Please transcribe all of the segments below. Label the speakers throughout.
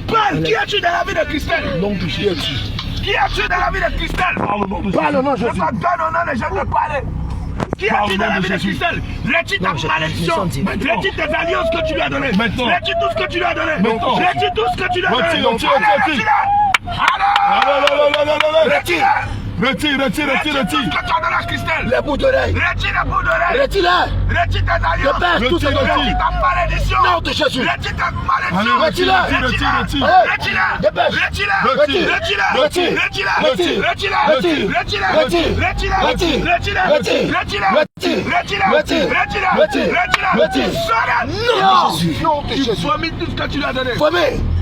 Speaker 1: Parle, qui as-tu dans la vie de Christelle?
Speaker 2: Non, qui as-tu?
Speaker 1: Qui as-tu dans la vie de Christelle?
Speaker 2: Parle au nom de Jésus.
Speaker 1: Je te donne au nom de Jésus de parler. Qui as-tu dans la vie de Christelle? Retire ta malédiction. Retire tes alliances que tu lui as données. Retire tout ce que tu lui as donné. Retire tout ce que tu lui as donné. Retire.
Speaker 2: Retire.
Speaker 1: Retire tout ce que tu as donné à Christelle.
Speaker 2: Les bouts d'oreilles.
Speaker 1: Retire les bouts d'oreilles.
Speaker 2: Retire-les.
Speaker 1: Retire tes alliances.
Speaker 2: Retire
Speaker 1: ta malédiction.
Speaker 2: Nom de Jésus.
Speaker 1: Retire ta malédiction.
Speaker 2: Retire-les. Nom de Jésus.
Speaker 1: Tu vomis tout ce que tu lui as donné.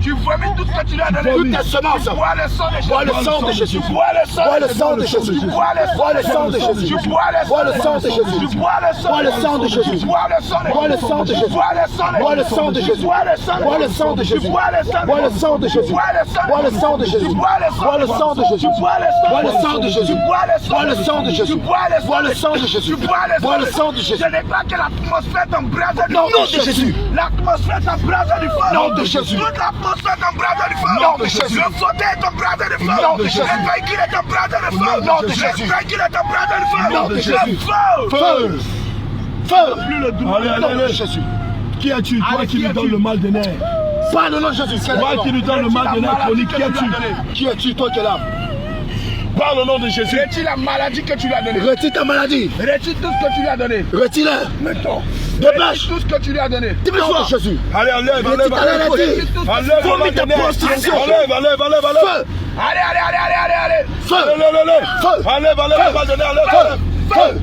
Speaker 2: Tu vomis
Speaker 1: tout ce que tu lui as donné.
Speaker 2: toutes tes semences.
Speaker 1: Bois le sang de Jésus.
Speaker 2: Bois le sang de Jésus.
Speaker 1: Bois le sang de
Speaker 2: Jésus.
Speaker 1: Bois le sang de Jésus.
Speaker 2: Bois le sang de Jésus.
Speaker 1: Bois le sang de Jésus.
Speaker 2: Bois le sang de Jésus.
Speaker 1: Bois le sang de Jésus.
Speaker 2: Bois le sang de Jésus.
Speaker 1: Bois le sang de Jésus.
Speaker 2: Bois le sang de Jésus.
Speaker 1: Bois le sang de Jésus.
Speaker 2: Bois le sang de Jésus.
Speaker 1: Bois le sang de Jésus.
Speaker 2: Bois le sang de Jésus.
Speaker 1: Bois le sang de
Speaker 2: Jésus.
Speaker 1: Bois
Speaker 2: Bois le sang de Jésus.
Speaker 1: Je déclare que l'atmosphère t'embrase du
Speaker 2: Nom de Jésus.
Speaker 1: L'atmosphère t'embrase du feu.
Speaker 2: Nom de Jésus.
Speaker 1: Toute l'atmosphère t'embrase du feu.
Speaker 2: Nom de Jésus.
Speaker 1: Le fauteuil t'embrase du feu.
Speaker 2: Nom de Jésus.
Speaker 1: Le véhicule t'embrase du feu.
Speaker 2: Nom de Jésus.
Speaker 1: Le véhicule t'embrase du feu.
Speaker 2: Nom de Jésus.
Speaker 1: Feu.
Speaker 2: Plus le doux.
Speaker 3: Allez.
Speaker 2: Jésus.
Speaker 3: Qui as-tu? Toi qui nous donne le mal de nerfs.
Speaker 2: Pas le nom de Jésus.
Speaker 3: Toi qui nous donne le mal de nerfs chronique. Qui as-tu?
Speaker 2: Qui es-tu, toi qui es là?
Speaker 3: Parle au nom de Jésus.
Speaker 1: Retire la maladie que tu lui as donnée.
Speaker 2: Retire ta maladie.
Speaker 1: Retire tout ce que tu lui as donné.
Speaker 2: Retire-le.
Speaker 1: Maintenant.
Speaker 2: Dépêche.
Speaker 1: Tout ce que tu lui as donné.
Speaker 2: Dis-moi Jésus.
Speaker 3: Allez, enlève.
Speaker 2: Vomis ta prostitution.
Speaker 3: Enlève.
Speaker 2: Feu.
Speaker 1: Allez.
Speaker 2: Feu.
Speaker 3: Enlève, mal de nerfs.
Speaker 2: Feu.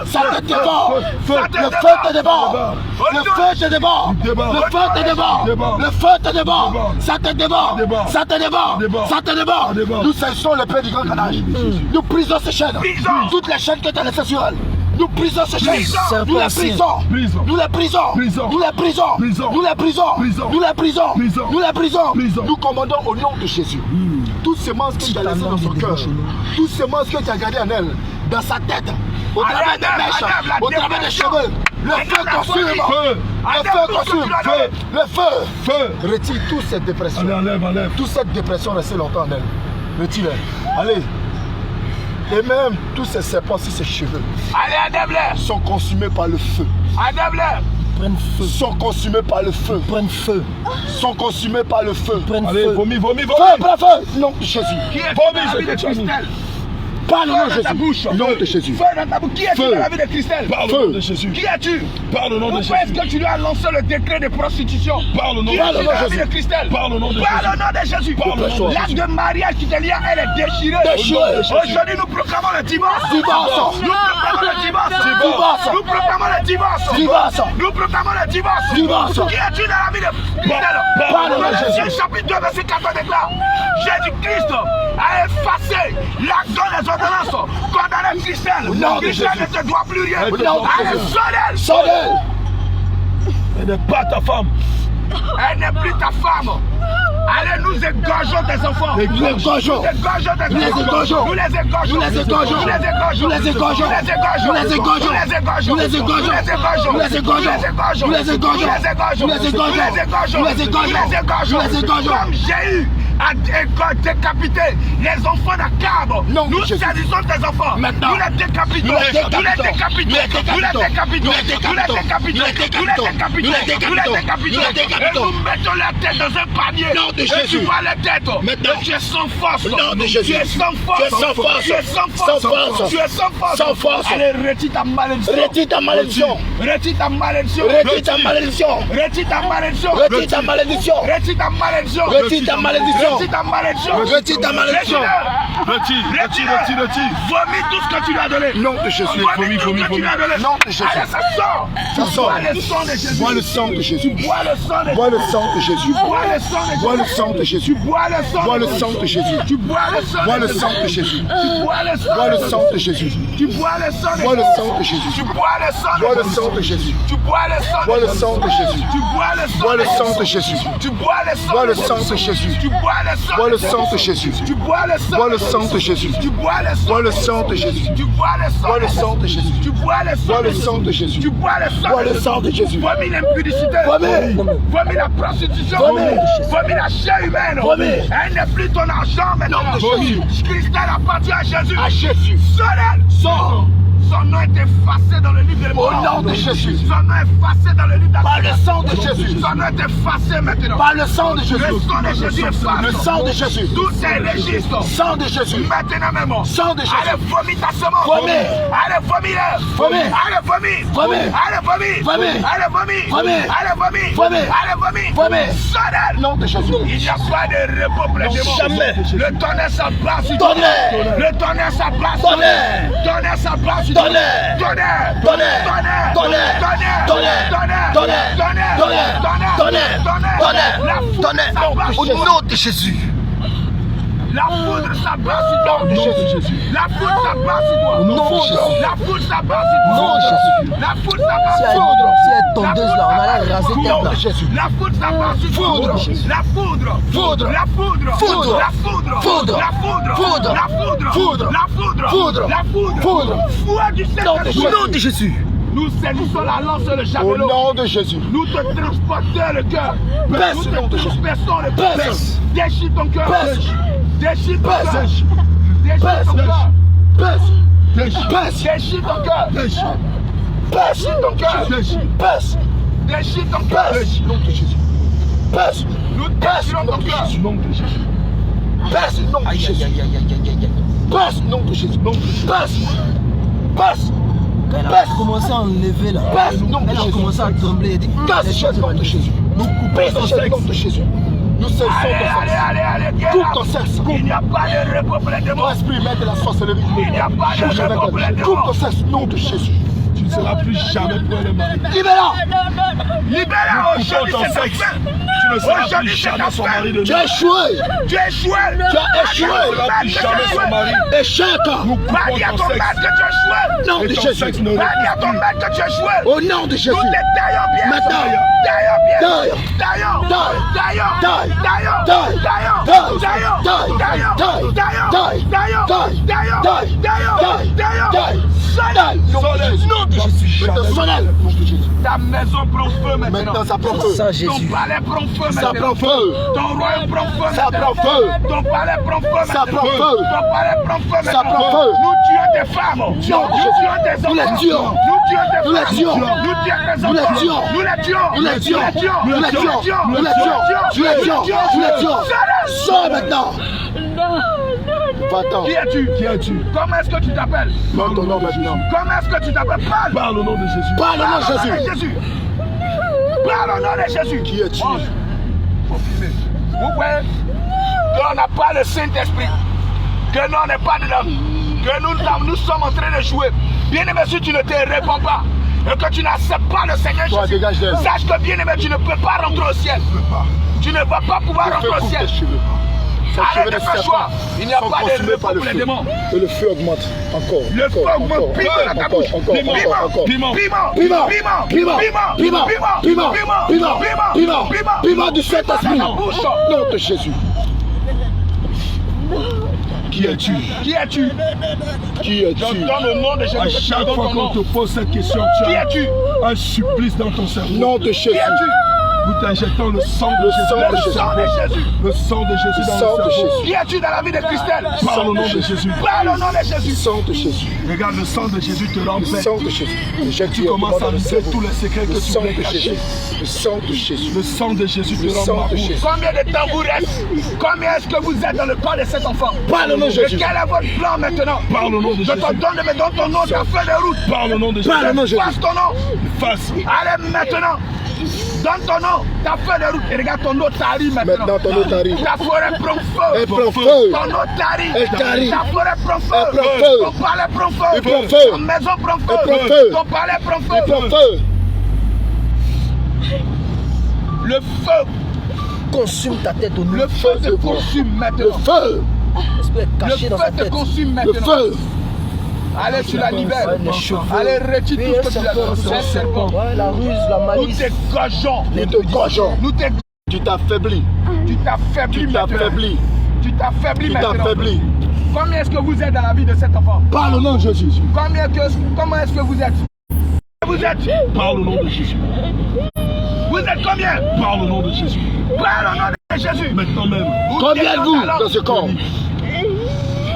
Speaker 2: Ça te déborde. Le feu te déborde. Le feu te déborde. Le feu te déborde. Le feu te déborde. Ça te déborde. Ça te déborde. Ça te déborde. Nous cessons le paix du grand canage. Nous brisons ces chaînes. Toutes les chaînes que tu as laissées sur elle. Nous brisons ces chaînes. Nous les brisons. Nous les brisons. Nous les brisons. Nous les brisons. Nous les brisons. Nous les brisons. Nous commandons au nom de Jésus. Toutes ces semences que tu as laissées dans son cœur, toutes ces semences que tu as gardées en elle, dans sa tête, au travers des mèches, au travers des cheveux, le feu consume. Le feu consume. Le feu. Retire toute cette dépression.
Speaker 3: Enlève.
Speaker 2: Toute cette dépression restée longtemps en elle. Retire-les. Allez. Et même tous ces serpents sur ses cheveux sont consumés par le feu.
Speaker 4: Prenne feu.
Speaker 2: Sont consumés par le feu.
Speaker 4: Prenne feu.
Speaker 2: Sont consumés par le feu.
Speaker 4: Prenne
Speaker 3: Allez,
Speaker 4: feu.
Speaker 3: vomis.
Speaker 2: Feu. Non de Jésus.
Speaker 1: Qui est dans la vie de Christelle?
Speaker 2: Parle au nom de
Speaker 1: Feu dans ta bouche.
Speaker 2: Jésus. Nom de Jésus.
Speaker 1: Feu dans ta bouche. Qui es-tu
Speaker 2: Feu.
Speaker 1: dans la vie de Christelle?
Speaker 3: Parle au nom de Jésus.
Speaker 1: Qui es-tu?
Speaker 3: Parle au nom de
Speaker 1: Pourquoi est-ce
Speaker 3: Jésus.
Speaker 1: que tu lui as lancé le décret de prostitution?
Speaker 3: Parle au nom
Speaker 1: Qui
Speaker 3: de
Speaker 1: es-tu
Speaker 3: Jésus.
Speaker 1: dans la vie de Christelle?
Speaker 3: Parle au nom de
Speaker 1: Parle au
Speaker 3: Jésus.
Speaker 1: nom de Jésus.
Speaker 3: Parle au nom de Jésus.
Speaker 1: L'acte de mariage qui te lie à elle est déchiré.
Speaker 2: Déchiré.
Speaker 1: Aujourd'hui, nous proclamons le divorce.
Speaker 2: Divorce.
Speaker 1: Nous proclamons le divorce.
Speaker 2: Divorce.
Speaker 1: Nous proclamons le divorce.
Speaker 2: Divorce.
Speaker 1: Nous proclamons le divorce.
Speaker 2: Divorce.
Speaker 1: Qui es-tu dans la vie de Christelle?
Speaker 2: Parle au nom de Jésus.
Speaker 1: Jésus chapitre 2 verset 14 déclare: Jésus-Christ a effacé l'acte des ordonnances condamné Christelle.
Speaker 2: nom de
Speaker 1: Christelle
Speaker 2: Jésus.
Speaker 1: ne te doit plus rien.
Speaker 2: Au nom de
Speaker 1: Allez,
Speaker 2: Jésus.
Speaker 1: sonnez.
Speaker 2: Sonnez.
Speaker 3: Elle n'est pas ta femme.
Speaker 1: Elle n'est plus ta femme. Allez, nous égorgeons tes enfants.
Speaker 2: Nous les égorgeons.
Speaker 1: Nous égorgeons tes
Speaker 2: Nous les
Speaker 1: enfants.
Speaker 2: égorgeons.
Speaker 1: Nous les égorgeons.
Speaker 2: Nous les égorgeons.
Speaker 1: Nous les égorgeons.
Speaker 2: Nous les égorgeons.
Speaker 1: Nous les égorgeons.
Speaker 2: Nous les égorgeons.
Speaker 1: Nous les égorgeons.
Speaker 2: Nous les égorgeons.
Speaker 1: Nous les égorgeons.
Speaker 2: Nous les égorgeons.
Speaker 1: Nous les égorgeons.
Speaker 2: Nous les égorgeons.
Speaker 1: Nous les égorgeons.
Speaker 2: Nous les égorgeons.
Speaker 1: Nous les égorgeons.
Speaker 2: Nous les égorgeons.
Speaker 1: Comme Jéhu a décapité les enfants d'Akab.
Speaker 2: Non,
Speaker 1: Nous
Speaker 2: Jésus.
Speaker 1: saisissons tes enfants.
Speaker 2: Maintenant.
Speaker 1: Nous les décapitons.
Speaker 2: Nous les
Speaker 1: Nous les
Speaker 2: décapitons.
Speaker 1: décapitons. Nous les décapitons.
Speaker 2: Nous les
Speaker 1: Nous les décapitons.
Speaker 2: Nous les décapitons.
Speaker 1: Nous les décapitons.
Speaker 2: Nous les
Speaker 1: Nous les
Speaker 2: décapitons.
Speaker 1: décapitons.
Speaker 2: Nous les décapitons.
Speaker 1: Et nous mettons la tête dans un panier.
Speaker 2: Nom de
Speaker 1: Et
Speaker 2: Jésus.
Speaker 1: tu vois la tête.
Speaker 2: Maintenant.
Speaker 1: Et tu es sans force.
Speaker 2: Nom de Jésus.
Speaker 1: Tu es sans force.
Speaker 2: Tu es sans force.
Speaker 1: Tu es sans force.
Speaker 2: Sans force.
Speaker 1: Tu es sans force.
Speaker 2: Sans force.
Speaker 1: Allez, retire ta malédiction.
Speaker 2: Retire ta malédiction.
Speaker 1: Retire ta malédiction.
Speaker 2: Retire ta malédiction.
Speaker 1: Retire ta malédiction.
Speaker 2: Retire ta malédiction.
Speaker 1: Retire ta malédiction.
Speaker 2: Retire ta malédiction.
Speaker 1: Retire ta malédiction.
Speaker 2: Retire ta malédiction.
Speaker 3: Retire.
Speaker 1: Vomis tout ce que tu lui as donné.
Speaker 2: Nom de Jésus.
Speaker 1: Vomis tout ce que tu lui as donné.
Speaker 2: Nom de Jésus.
Speaker 1: Allez, ça sort.
Speaker 2: Ça sort.
Speaker 1: Bois le sang de Jésus.
Speaker 2: Bois le sang de Jésus.
Speaker 1: Bois le sang de
Speaker 2: Bois le sang de Jésus.
Speaker 1: Bois le sang de
Speaker 2: Bois le sang de Jésus.
Speaker 1: Bois le sang.
Speaker 2: Bois le sang de Jésus.
Speaker 1: Tu bois le sang.
Speaker 2: Bois le sang de Jésus.
Speaker 1: Tu bois le sang.
Speaker 2: Bois le sang de Jésus.
Speaker 1: Tu bois le sang.
Speaker 2: Bois le sang de Jésus.
Speaker 1: Tu bois le sang.
Speaker 2: Bois le sang de Jésus.
Speaker 1: Tu bois le sang.
Speaker 2: Bois le sang de Jésus.
Speaker 1: Tu bois le sang.
Speaker 2: Bois le sang de Jésus.
Speaker 1: Tu bois le sang.
Speaker 2: Bois le sang de Jésus.
Speaker 1: Tu bois le sang.
Speaker 2: Bois le sang de Jésus.
Speaker 1: Tu bois le sang.
Speaker 2: Bois le sang de Jésus.
Speaker 1: Tu bois le sang.
Speaker 2: Bois le sang de Jésus.
Speaker 1: Tu bois le sang.
Speaker 2: Bois le sang de Jésus.
Speaker 1: Tu bois le sang.
Speaker 2: Bois le sang de Jésus.
Speaker 1: Tu bois le sang.
Speaker 2: Bois le sang de Jésus.
Speaker 1: Vomis l'impudicité.
Speaker 2: Vomis.
Speaker 1: Vomis la prostitution.
Speaker 2: Vomis.
Speaker 1: Vomis la chair humaine.
Speaker 2: Vomis.
Speaker 1: Elle n'est plus ton argent maintenant.
Speaker 2: Nom de Jésus.
Speaker 1: Cristal appartient à Jésus.
Speaker 2: À Jésus.
Speaker 1: Sors.
Speaker 2: Sors.
Speaker 1: Son nom est effacé dans le livre des morts.
Speaker 2: Au nom de Jésus.
Speaker 1: Son nom est effacé dans le livre des
Speaker 2: Par le sang de Jésus.
Speaker 1: Son nom est effacé maintenant.
Speaker 2: Par le sang de Jésus.
Speaker 1: Le sang de Jésus efface.
Speaker 2: Le sang de Jésus.
Speaker 1: Tous ces registres.
Speaker 2: Sang de Jésus.
Speaker 1: Maintenant même.
Speaker 2: Sang de Jésus.
Speaker 1: Allez, vomis ta semence.
Speaker 2: Vomis.
Speaker 1: Allez, vomis-le.
Speaker 2: Vomis.
Speaker 1: Allez, vomis.
Speaker 2: Vomis.
Speaker 1: Allez, vomis.
Speaker 2: Vomis.
Speaker 1: Allez, vomis.
Speaker 2: Vomis.
Speaker 1: Allez, vomis.
Speaker 2: Vomis.
Speaker 1: Allez, vomis.
Speaker 2: Vomis.
Speaker 1: Sonnel.
Speaker 2: Nom de Jésus.
Speaker 1: Il n'y a pas de repos pour les démons.
Speaker 2: Jamais.
Speaker 1: Le tonnerre s'abat sur
Speaker 2: Tonnerre.
Speaker 1: Le tonnerre s'abat sur
Speaker 2: Tonnerre.
Speaker 1: Tonnerre s'abat sur
Speaker 2: Tonnerre.
Speaker 1: Tonnerre.
Speaker 2: Tonnerre.
Speaker 1: Tonnerre.
Speaker 2: Tonnerre.
Speaker 1: Tonnerre.
Speaker 2: Tonnerre.
Speaker 1: Tonnerre.
Speaker 2: Tonnerre.
Speaker 1: Tonnerre.
Speaker 2: Tonnerre.
Speaker 1: Tonnerre.
Speaker 2: Tonnerre. Tonnerre. Tonnerre. Au nom de Jésus.
Speaker 1: La foudre s'abat sur toi.
Speaker 2: Au nom de Jésus.
Speaker 1: La foudre s'abat sur toi.
Speaker 2: Au nom de Jésus.
Speaker 1: La foudre s'abat sur toi.
Speaker 2: Au nom de Jésus.
Speaker 1: La foudre s'abat
Speaker 5: Si
Speaker 1: sur
Speaker 5: elle
Speaker 1: toi.
Speaker 5: est tondeuse là, on a la raser
Speaker 2: Au
Speaker 5: tête
Speaker 2: nom
Speaker 5: là.
Speaker 2: de Jésus.
Speaker 1: La foudre s'abat sur toi.
Speaker 2: Foudre.
Speaker 1: La foudre.
Speaker 2: Foudre.
Speaker 1: La foudre.
Speaker 2: Foudre.
Speaker 1: La foudre.
Speaker 2: Foudre.
Speaker 1: La foudre.
Speaker 2: Foudre.
Speaker 1: La foudre.
Speaker 2: Foudre.
Speaker 1: La foudre.
Speaker 2: Foudre.
Speaker 1: La foudre.
Speaker 2: Foudre.
Speaker 1: Foi du Saint-Esprit.
Speaker 2: Au nom de Jésus.
Speaker 1: Nous saisissons la lance et le
Speaker 2: Au
Speaker 1: javelot.
Speaker 2: nom de Jésus.
Speaker 1: Nous te transportons le cœur.
Speaker 2: Baisse
Speaker 1: Nous
Speaker 2: au nom de
Speaker 1: te
Speaker 2: Jésus.
Speaker 1: transperçons le
Speaker 2: Baisse.
Speaker 1: cœur. Déchire ton cœur.
Speaker 2: Baisse.
Speaker 1: Déchire ton
Speaker 2: Baisse.
Speaker 1: cœur. Déchire ton cœur.
Speaker 2: Baisse. Baisse.
Speaker 1: Déchire ton cœur.
Speaker 2: Baisse.
Speaker 1: Déchire ton cœur.
Speaker 2: Baisse.
Speaker 1: Déchire ton cœur.
Speaker 2: Baisse. Nom de Jésus. Baisse.
Speaker 1: Nous
Speaker 2: Baisse.
Speaker 1: déchirons ton cœur.
Speaker 2: Nom de Jésus. Baisse. Nom de
Speaker 5: Aïe, aïe,
Speaker 2: Jésus.
Speaker 5: aïe, aïe, aïe, aïe, aïe.
Speaker 2: Baisse. Nom de Jésus. Baisse. Baisse.
Speaker 5: Quand elle a
Speaker 2: Baisse.
Speaker 5: commencé à enlever là,
Speaker 2: Baisse. Nom de
Speaker 5: elle a
Speaker 2: Jésus.
Speaker 5: commencé à trembler. Elle dit,
Speaker 2: Casse
Speaker 5: les
Speaker 2: ce
Speaker 5: choses
Speaker 2: nom
Speaker 5: vont
Speaker 2: de Jésus. Nous coupons ton sexe. Nom de Jésus. Nous cessons
Speaker 1: Allez,
Speaker 2: ton
Speaker 1: allez,
Speaker 2: sexe.
Speaker 1: allez, allez, viens
Speaker 2: Coupe
Speaker 1: là.
Speaker 2: ton sexe.
Speaker 1: Il n'y a pas de repos pour les démons.
Speaker 2: Ton esprit, maître de la sorcellerie.
Speaker 1: Il n'y a pas de repos pour les démons.
Speaker 2: Coupe ton sexe. Nom de Jésus.
Speaker 3: Tu ne seras plus jamais pour le mari.
Speaker 2: Libère-la.
Speaker 1: Libère-la aujourd'hui,
Speaker 3: Coupons ton
Speaker 1: c'est ta
Speaker 3: sexe.
Speaker 1: fin.
Speaker 3: Tu ne seras plus
Speaker 1: Aujourd'hui, c'est
Speaker 3: jamais
Speaker 1: ta
Speaker 3: son
Speaker 1: fin.
Speaker 3: mari de
Speaker 2: Tu as échoué.
Speaker 1: Tu es échoué.
Speaker 2: Tu as échoué.
Speaker 3: Tu ne seras plus jamais son mari.
Speaker 2: Échec.
Speaker 3: Nous
Speaker 1: Va dire à
Speaker 3: coupons
Speaker 1: ton
Speaker 3: ton
Speaker 1: maître
Speaker 3: sexe.
Speaker 1: que tu as échoué.
Speaker 2: Nom de
Speaker 3: Et ton
Speaker 2: Jésus.
Speaker 3: sexe ne
Speaker 1: Va dire à ton
Speaker 3: repose
Speaker 1: maître que tu as échoué.
Speaker 2: Au nom de Jésus.
Speaker 1: Nous te taillons bien.
Speaker 2: Maintenant.
Speaker 1: Taillons bien.
Speaker 2: Taille.
Speaker 1: Taillons.
Speaker 2: Taille.
Speaker 1: Taillons.
Speaker 2: Taille.
Speaker 1: Taillons.
Speaker 2: Taille.
Speaker 1: Taillons.
Speaker 2: Taille.
Speaker 1: Taillons.
Speaker 2: Taille.
Speaker 1: Taillons.
Speaker 2: Taille.
Speaker 1: Taillons.
Speaker 2: Taille.
Speaker 1: Taillons.
Speaker 2: Taille.
Speaker 1: Taillons.
Speaker 2: Taille.
Speaker 1: Taillons.
Speaker 2: Taille.
Speaker 1: Taillons.
Speaker 2: Taille.
Speaker 1: Sonnel.
Speaker 2: Nom de Jésus. Nom de Jésus. Maintenant, sonnel. Nom de Jésus.
Speaker 1: Ta maison prend feu maintenant.
Speaker 2: Maintenant, ça prend feu.
Speaker 5: Sans
Speaker 1: Ton
Speaker 5: Jésus.
Speaker 1: palais prend feu
Speaker 2: Ça
Speaker 1: maintenant.
Speaker 2: prend feu.
Speaker 1: Ton royaume prend feu
Speaker 2: Ça
Speaker 1: maintenant.
Speaker 2: prend feu.
Speaker 1: Ton palais prend feu maintenant.
Speaker 2: Ça prend feu.
Speaker 1: Ton palais prend feu maintenant.
Speaker 2: Ça prend feu.
Speaker 1: Nous tuons tes femmes.
Speaker 2: Nom de
Speaker 1: Nous
Speaker 2: Jésus.
Speaker 1: tuons tes enfants.
Speaker 2: Nous les tuons.
Speaker 1: Nous tuons tes
Speaker 2: Nous les
Speaker 1: femmes.
Speaker 2: tuons.
Speaker 1: Nous tuons tes enfants.
Speaker 2: Nous les tuons.
Speaker 1: Nous les tuons.
Speaker 2: Nous les tuons.
Speaker 1: Nous les tuons.
Speaker 2: Nous les tuons. Nous les tuons. Nous les tuons. Nous les tuons. Sors maintenant. Va-t'en.
Speaker 1: Qui es-tu?
Speaker 3: Qui es-tu?
Speaker 1: Comment est-ce que tu t'appelles?
Speaker 2: Parle ton nom maintenant.
Speaker 1: Comment est-ce que tu t'appelles? Parle.
Speaker 3: Parle au nom de Jésus.
Speaker 2: Parle au nom de
Speaker 1: Parle au nom de
Speaker 2: Jésus.
Speaker 1: Jésus. Parle au nom de Jésus.
Speaker 2: Qui es-tu?
Speaker 1: Mange. Faut filmer. Vous voyez qu'on n'a pas le Saint-Esprit. Que nous, on n'est pas dedans. Que nous sommes en train de jouer. Bien aimé, si tu ne te réponds pas et que tu n'acceptes pas le Seigneur
Speaker 2: Toi,
Speaker 1: Jésus,
Speaker 2: dégage d'elle.
Speaker 1: sache que bien aimé, tu ne peux pas rentrer au ciel. Tu ne vas pas pouvoir
Speaker 2: Le feu
Speaker 1: rentrer au
Speaker 2: coupe
Speaker 1: ciel.
Speaker 2: tes cheveux. Ces
Speaker 1: Arrête
Speaker 2: cheveux
Speaker 1: de
Speaker 2: ne
Speaker 1: faire
Speaker 2: servent
Speaker 1: choix.
Speaker 2: pas.
Speaker 1: Il n'y a
Speaker 2: Sont
Speaker 1: pas de
Speaker 2: consumés
Speaker 1: repos
Speaker 2: par le
Speaker 1: pour les
Speaker 2: feu.
Speaker 1: démons.
Speaker 2: Et le feu augmente. Encore.
Speaker 1: Le feu
Speaker 2: encore,
Speaker 1: augmente.
Speaker 2: encore,
Speaker 1: Piment dans ta
Speaker 2: encore,
Speaker 1: bouche.
Speaker 2: encore,
Speaker 1: Piment.
Speaker 2: encore.
Speaker 3: Piment.
Speaker 1: Piment.
Speaker 2: Piment.
Speaker 1: Piment.
Speaker 2: Piment.
Speaker 1: Piment.
Speaker 2: Piment. Piment. Piment. Piment.
Speaker 1: Piment.
Speaker 2: Piment du Saint-Esprit.
Speaker 1: Dans ta bouche.
Speaker 2: Nom de Jésus.
Speaker 3: Qui es-tu?
Speaker 1: Qui es-tu?
Speaker 2: Qui es-tu?
Speaker 1: Dans le nom de Jésus.
Speaker 3: À chaque fois qu'on te pose cette question,
Speaker 1: Qui
Speaker 3: tu as
Speaker 1: es-tu?
Speaker 3: un supplice dans ton cerveau.
Speaker 2: Nom de Jésus.
Speaker 1: Qui es-tu?
Speaker 3: Nous t'injectons le sang de
Speaker 2: Le
Speaker 3: Jésus.
Speaker 2: sang de
Speaker 1: Le
Speaker 2: Jésus.
Speaker 1: sang de Jésus.
Speaker 3: Le sang de Jésus
Speaker 2: Le
Speaker 3: dans
Speaker 2: sang
Speaker 3: le
Speaker 2: de
Speaker 3: cerveau.
Speaker 2: Jésus.
Speaker 1: Qui es-tu dans la vie de Christelle?
Speaker 3: Parle au nom de Jésus.
Speaker 1: Parle au nom de Jésus.
Speaker 2: Sang de Jésus.
Speaker 3: Regarde, le sang de Jésus te rend
Speaker 2: Le
Speaker 3: paix.
Speaker 2: sang de Jésus. Injecte
Speaker 3: Tu commences à
Speaker 2: le
Speaker 3: livrer tous les secrets
Speaker 2: Le
Speaker 3: que tu
Speaker 2: sang
Speaker 3: voulais
Speaker 2: de
Speaker 3: cacher.
Speaker 2: Jésus. Le sang de Jésus.
Speaker 3: Le sang de Jésus
Speaker 2: Le
Speaker 3: te rend
Speaker 2: sang de
Speaker 3: marou.
Speaker 2: Jésus.
Speaker 1: Combien de temps vous reste? Combien est-ce que vous êtes dans le corps de cet enfant?
Speaker 2: Parle au nom de
Speaker 1: Et
Speaker 2: Jésus.
Speaker 1: quel est votre plan maintenant?
Speaker 3: Parle au nom de
Speaker 1: Je
Speaker 3: Jésus.
Speaker 1: te donne maintenant ton nom, ta feuille de route.
Speaker 3: Parle au nom de Jésus.
Speaker 2: Parle au nom de Jésus.
Speaker 1: Passe ton nom.
Speaker 3: Face.
Speaker 1: Allez maintenant. Donne ton nom, ta feuille de route. Et regarde ton autre arrive maintenant.
Speaker 2: Maintenant ton autre arrive.
Speaker 1: Ta forêt prend feu.
Speaker 2: Elle prend feu.
Speaker 1: Ton autre arrive.
Speaker 2: Elle t'arrive.
Speaker 1: Ta forêt prend feu.
Speaker 2: Elle prend feu.
Speaker 1: Ton palais prend feu.
Speaker 2: Il prend feu.
Speaker 1: Ton maison prend feu.
Speaker 2: Elle prend feu.
Speaker 1: Ton palais prend feu.
Speaker 2: Il prend feu.
Speaker 1: Le feu.
Speaker 5: Consume ta tête au nom.
Speaker 1: Le feu te consume
Speaker 2: Le
Speaker 1: maintenant.
Speaker 2: feu.
Speaker 5: Esprit
Speaker 1: Le
Speaker 5: caché dans sa
Speaker 1: feu te
Speaker 5: tête.
Speaker 1: consume
Speaker 2: Le
Speaker 1: maintenant.
Speaker 2: feu.
Speaker 1: Allez, tu la libères.
Speaker 5: Les cheveux.
Speaker 1: Allez, retire tout ce que tu as dans le serpent.
Speaker 5: Ouais, la ruse, la
Speaker 1: Nous
Speaker 5: malice.
Speaker 1: t'égorgeons.
Speaker 2: Nous te gorgeons.
Speaker 1: Nous t'égorgeons.
Speaker 2: Tu t'affaiblis.
Speaker 1: Tu t'affaiblis
Speaker 2: Tu
Speaker 1: maintenant.
Speaker 2: t'affaiblis.
Speaker 1: Tu t'affaiblis
Speaker 2: Tu
Speaker 1: maintenant.
Speaker 2: t'affaiblis.
Speaker 1: Combien est-ce que vous êtes dans la vie de cet enfant?
Speaker 2: Parle au nom de Jésus.
Speaker 1: Comment est-ce que vous êtes? Vous êtes?
Speaker 3: Parle au nom de Jésus.
Speaker 1: Vous êtes combien?
Speaker 3: Parle au nom de Jésus.
Speaker 1: Parle au nom de Jésus.
Speaker 3: Maintenant même.
Speaker 2: Combien êtes-vous dans ce corps?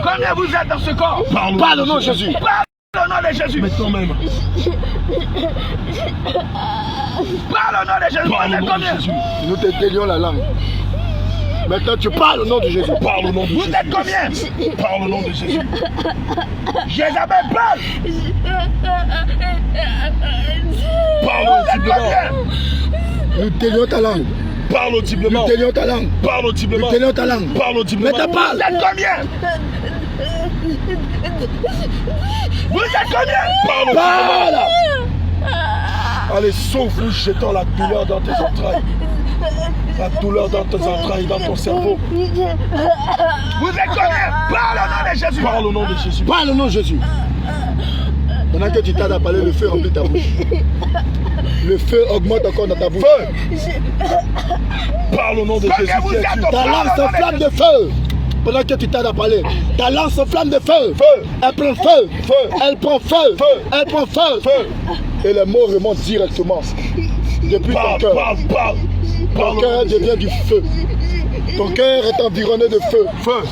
Speaker 1: Combien vous êtes dans ce corps?
Speaker 2: Parle au nom de Jésus.
Speaker 1: Parle au nom de Jésus.
Speaker 3: Maintenant même.
Speaker 1: Parle au nom de Jésus.
Speaker 3: Parle
Speaker 1: Vous
Speaker 3: au
Speaker 1: êtes
Speaker 3: nom de
Speaker 1: combien?
Speaker 3: Jésus.
Speaker 2: Nous te délions la langue. Maintenant tu parles au nom de Jésus.
Speaker 3: Parle au nom de
Speaker 1: Vous
Speaker 3: Jésus.
Speaker 1: êtes combien?
Speaker 3: Parle au nom de Jésus.
Speaker 1: Jézabel, parle.
Speaker 3: Parle
Speaker 1: Vous êtes
Speaker 3: audiblement.
Speaker 1: combien?
Speaker 2: Nous délions ta langue.
Speaker 3: Parle audiblement.
Speaker 2: Nous délions ta langue.
Speaker 3: Parle
Speaker 2: Nous
Speaker 3: audiblement.
Speaker 2: délions ta langue.
Speaker 3: Parle audiblement.
Speaker 2: Maintenant
Speaker 1: Vous
Speaker 2: parle.
Speaker 1: êtes combien? Vous êtes combien?
Speaker 3: Parle audiblement.
Speaker 2: Parle.
Speaker 3: Allez, souffle, jetant la douleur dans tes entrailles. La douleur dans tes entrailles, dans ton cerveau.
Speaker 1: Vous êtes combien? Parle au nom de Jésus.
Speaker 3: Parle au nom de Jésus.
Speaker 2: Parle au nom de Jésus. Pendant que tu tardes à parler, le feu remplit ta bouche. Le feu augmente encore dans ta bouche.
Speaker 3: Parle au nom de
Speaker 1: Combien
Speaker 3: Jésus.
Speaker 1: vous
Speaker 3: Qui
Speaker 1: êtes
Speaker 3: es-tu?
Speaker 1: au
Speaker 2: Ta langue s'enflamme de feu. Pendant que tu tardes à parler, ta langue s'enflamme de feu.
Speaker 3: Feu.
Speaker 2: Elle prend feu.
Speaker 3: Feu.
Speaker 2: Elle prend feu.
Speaker 3: Feu.
Speaker 2: Elle prend feu.
Speaker 3: Feu.
Speaker 2: Et les mots remontent directement. Depuis ton
Speaker 3: Parle,
Speaker 2: cœur.
Speaker 3: parle, parle.
Speaker 2: Ton
Speaker 3: Parle au
Speaker 2: cœur
Speaker 3: nom de
Speaker 2: devient du feu. Ton cœur est environné de feu.
Speaker 3: Feu.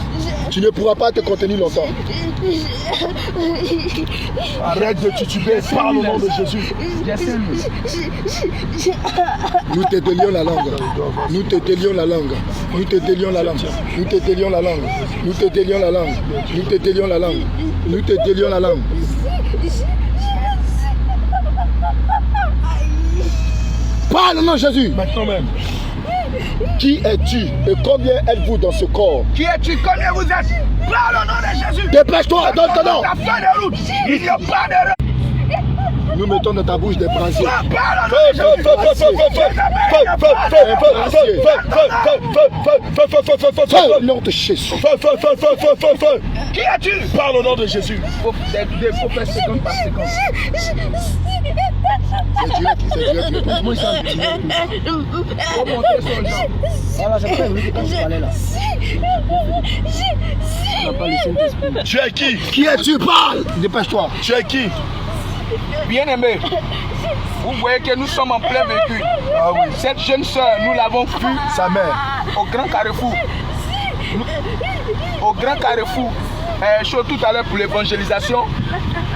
Speaker 2: Tu ne pourras pas te contenir longtemps.
Speaker 3: Arrête de tituber. Parle au nom de Jésus.
Speaker 2: Nous te délions la langue. Nous te délions la langue. Nous te délions la langue. Nous te délions la langue. Nous te délions la langue. Nous te délions la langue. Nous te délions la langue. Parle au nom de Jésus.
Speaker 3: Maintenant même.
Speaker 2: Qui es-tu et combien êtes-vous dans ce corps?
Speaker 1: Qui es-tu? Combien vous êtes? Parle au nom de Jésus.
Speaker 2: Dépêche-toi, donne ton nom.
Speaker 1: Ta feuille de route. Il n'y a pas d'erreur.
Speaker 2: Nous mettons dans ta bouche des brasiers.
Speaker 1: Parle au nom de Jésus.
Speaker 2: Feu au nom de Jésus.
Speaker 1: Qui es-tu?
Speaker 3: Parle au nom de Jésus.
Speaker 1: Faut faire seconde par seconde.
Speaker 5: Moi, ça,
Speaker 1: Faut montrer son genre.
Speaker 5: voilà, c'est pas vrai quand tu parlais là. On n'a pas le Saint-Esprit.
Speaker 3: Tu es qui?
Speaker 2: Qui es-tu? Parle. Dépêche-toi.
Speaker 3: Tu es qui?
Speaker 1: Bien-aimé, vous voyez que nous sommes en plein véhicule.
Speaker 3: Ah oui.
Speaker 1: Cette jeune soeur, nous l'avons vue
Speaker 3: Sa mère.
Speaker 1: au grand carrefour. Au grand carrefour. Chaud tout à l'heure pour l'évangélisation.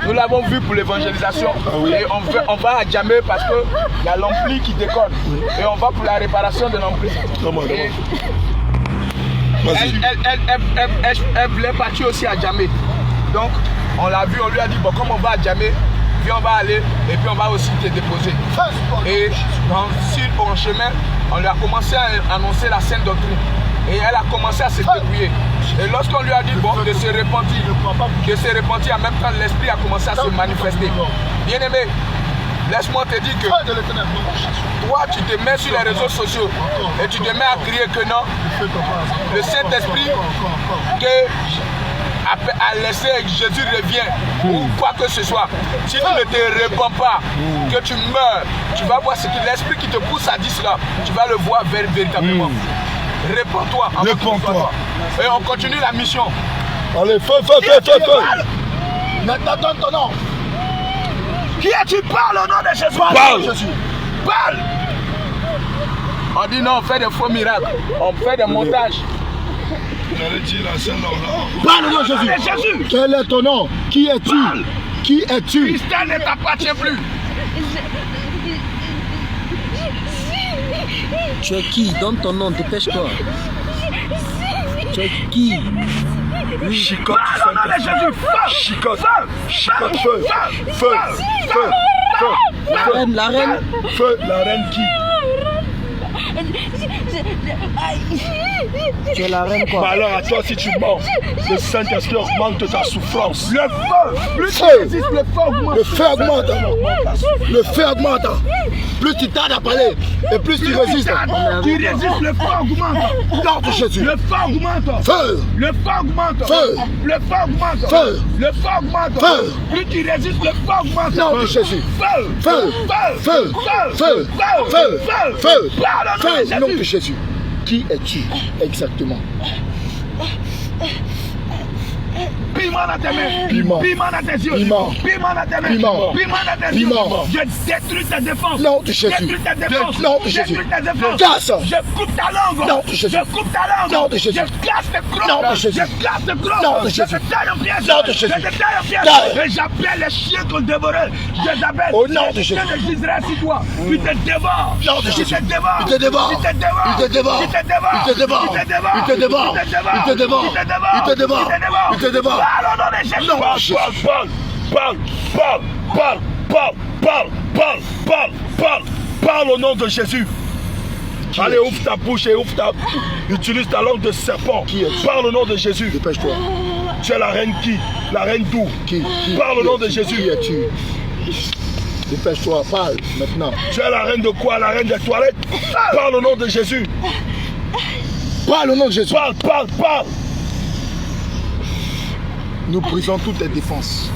Speaker 1: Nous l'avons vu pour l'évangélisation. Et on va à Djamé parce qu'il y a l'ampli qui déconne. Et on va pour la réparation de l'ampli. Et elle voulait partir aussi à Djamé. Donc on l'a vu, on lui a dit bon, comme on va à Djamé, puis on va aller et puis on va aussi te déposer. Et en chemin, on lui a commencé à annoncer la sainte doctrine. Et elle a commencé à se débrouiller. Et lorsqu'on lui a dit bon, de se repentir, en même temps l'esprit a commencé à se manifester. Bien aimé, laisse-moi te dire que toi tu te mets sur les réseaux sociaux et tu te mets à crier que non, le Saint-Esprit a laissé Jésus revient ou quoi que ce soit. Si tu ne te réponds pas, que tu meurs, tu vas voir ce que l'esprit qui te pousse à dire cela, tu vas le voir véritablement. Réponds-toi.
Speaker 3: Réponds-toi.
Speaker 1: Et on continue la mission.
Speaker 3: Allez, feu.
Speaker 2: Maintenant, donne ton nom.
Speaker 1: Qui es-tu? Parle au nom de Jésus.
Speaker 3: Parle.
Speaker 1: Parle. On dit non, on fait des faux miracles. On fait des montages.
Speaker 3: J'allais dire la scène là.
Speaker 2: Parle au nom de Jésus.
Speaker 1: Jésus.
Speaker 2: Quel est ton nom? Qui es-tu? Qui es-tu?
Speaker 1: Christian ne t'appartient plus.
Speaker 5: Tu es qui? Donne ton nom, dépêche-toi. Tu es qui?
Speaker 3: Chicote,
Speaker 1: Parle au nom de Jésus.
Speaker 3: Chicote, feu.
Speaker 5: La reine,
Speaker 3: Feu, la reine qui?
Speaker 5: Tu es la reine quoi?
Speaker 3: Bah alors à toi si tu mens, le Saint-Esprit augmente ta souffrance.
Speaker 1: Le feu. Plus tu résistes, le feu augmente.
Speaker 2: Le feu augmente. Le feu augmente. Plus tu tardes à parler et plus tu résistes.
Speaker 1: Tu résistes, le feu augmente.
Speaker 2: Nom de Jésus.
Speaker 1: Le feu augmente.
Speaker 2: Feu.
Speaker 1: Le feu augmente.
Speaker 2: Feu.
Speaker 1: Le feu augmente.
Speaker 2: Feu.
Speaker 1: Le feu augmente.
Speaker 2: Feu.
Speaker 1: Plus tu résistes, le feu augmente.
Speaker 2: Nom de Jésus.
Speaker 1: Feu.
Speaker 2: Feu. Feu. Feu. Feu. Feu. Feu. Nom de Jésus. Qui es-tu exactement?
Speaker 1: Piment dans tes mains.
Speaker 2: Piment.
Speaker 1: Piment dans tes yeux.
Speaker 2: Piment.
Speaker 1: Piment dans tes mains.
Speaker 2: Piment.
Speaker 1: Piment dans tes yeux.
Speaker 2: Piment.
Speaker 1: Je détruis ta défense.
Speaker 2: Nom de Jésus.
Speaker 1: Détruis ta défense.
Speaker 2: Nom de Jésus.
Speaker 1: Détruis ta défense.
Speaker 2: Casse.
Speaker 1: Je coupe ta langue.
Speaker 2: Nom de Jésus.
Speaker 1: Je coupe ta langue.
Speaker 2: Nom de Jésus.
Speaker 1: Je casse tes crocs.
Speaker 2: Nom de Jésus.
Speaker 1: Je casse tes crocs.
Speaker 2: Nom de
Speaker 1: Je
Speaker 2: Jésus.
Speaker 1: te taille en pièces.
Speaker 2: Nom de Jésus.
Speaker 1: Je te taille en pièces.
Speaker 2: Taille.
Speaker 1: Et j'appelle les chiens qu'on dévorait. Je les appelle.
Speaker 2: Au nom de Jésus.
Speaker 1: Les chiens d'Israël sur toi. Puis te dévore.
Speaker 2: Nom de Jésus.
Speaker 1: Il te dévore.
Speaker 2: Il te dévore.
Speaker 1: Il te dévore.
Speaker 2: Il te dévore.
Speaker 1: Il te dévore.
Speaker 2: Il te dévore.
Speaker 1: Il te dévore.
Speaker 2: Il te dévore.
Speaker 1: Il te dévore.
Speaker 2: Il te dévore.
Speaker 1: Il te dévore.
Speaker 2: Il te dévore.
Speaker 1: Il te
Speaker 2: Il te dévore.
Speaker 1: Parle au nom de Jésus.
Speaker 2: Non, Jésus.
Speaker 3: Parle au nom de Jésus. Allez, ouvre ta bouche et ouvre ta... Utilise ta langue de serpent.
Speaker 2: Qui es-tu?
Speaker 3: Parle au nom de Jésus.
Speaker 2: Dépêche-toi.
Speaker 3: Tu es la reine qui? La reine d'où?
Speaker 2: Qui
Speaker 3: Parle au nom de
Speaker 2: es-tu?
Speaker 3: Jésus.
Speaker 2: Qui es-tu? Dépêche-toi, parle maintenant.
Speaker 3: Tu es la reine de quoi? La reine des toilettes? Parle au nom de Jésus.
Speaker 2: Parle au nom de Jésus.
Speaker 3: Parle.
Speaker 2: Nous brisons toutes tes défenses.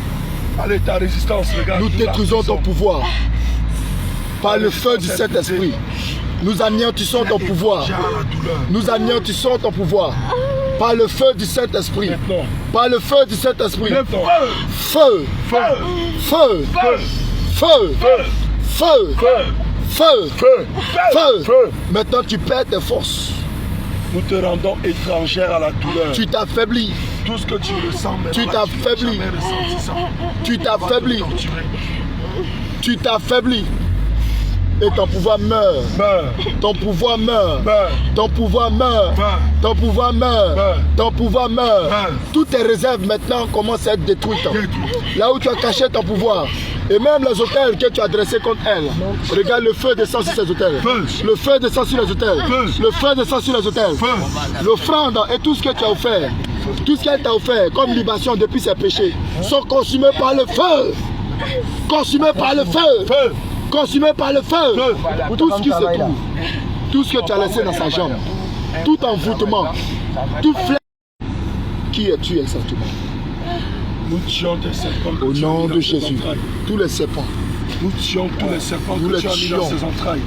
Speaker 3: Allez, ta résistance, regarde.
Speaker 2: Nous détruisons ton pouvoir. Par le feu du Saint-Esprit. Nous anéantissons ton pouvoir. Nous anéantissons ton pouvoir. Par le feu du Saint-Esprit. Par le feu du Saint-Esprit. Feu. Feu. Feu. Maintenant tu perds tes forces.
Speaker 3: Nous te rendons étrangère à la douleur.
Speaker 2: Tu t'affaiblis.
Speaker 3: Tout ce que tu ressens maintenant.
Speaker 2: Tu t'affaiblis.
Speaker 3: Jamais ressenti ça.
Speaker 2: Tu t'affaiblis.
Speaker 3: Torturé.
Speaker 2: Tu t'affaiblis. Et ton pouvoir meurt.
Speaker 3: Meurs.
Speaker 2: Ton pouvoir meurt.
Speaker 3: Meurs.
Speaker 2: Ton pouvoir meurt.
Speaker 3: Meurs.
Speaker 2: Ton pouvoir meurt.
Speaker 3: Meurs.
Speaker 2: Ton pouvoir meurt.
Speaker 3: Meurs.
Speaker 2: Toutes tes réserves maintenant commencent à être détruites.
Speaker 3: Détruites.
Speaker 2: Là où tu as caché ton pouvoir. Et même les hôtels que tu as dressés contre elle. Regarde, le feu descend sur ces hôtels.
Speaker 3: Feu.
Speaker 2: Le feu descend sur les hôtels.
Speaker 3: Feu.
Speaker 2: Le feu descend sur les hôtels.
Speaker 3: Feu.
Speaker 2: L'offrande et tout ce que tu as offert, tout ce qu'elle t'a offert comme libation depuis ses péchés, sont consumés par le feu. Consumés par le feu.
Speaker 3: Feu.
Speaker 2: Consumé par le feu.
Speaker 3: Feu.
Speaker 2: Tout ce qui se trouve, tout ce que tu as laissé dans sa jambe, tout envoûtement, tout flèche. Qui es-tu exactement?
Speaker 3: Nous tuons des serpents.
Speaker 2: Au nom de Jésus, tous les serpents,
Speaker 3: Nous tuons tous les serpents
Speaker 2: Nous
Speaker 3: que
Speaker 2: les
Speaker 3: tu as mis dans
Speaker 2: tuons.
Speaker 3: ses entrailles.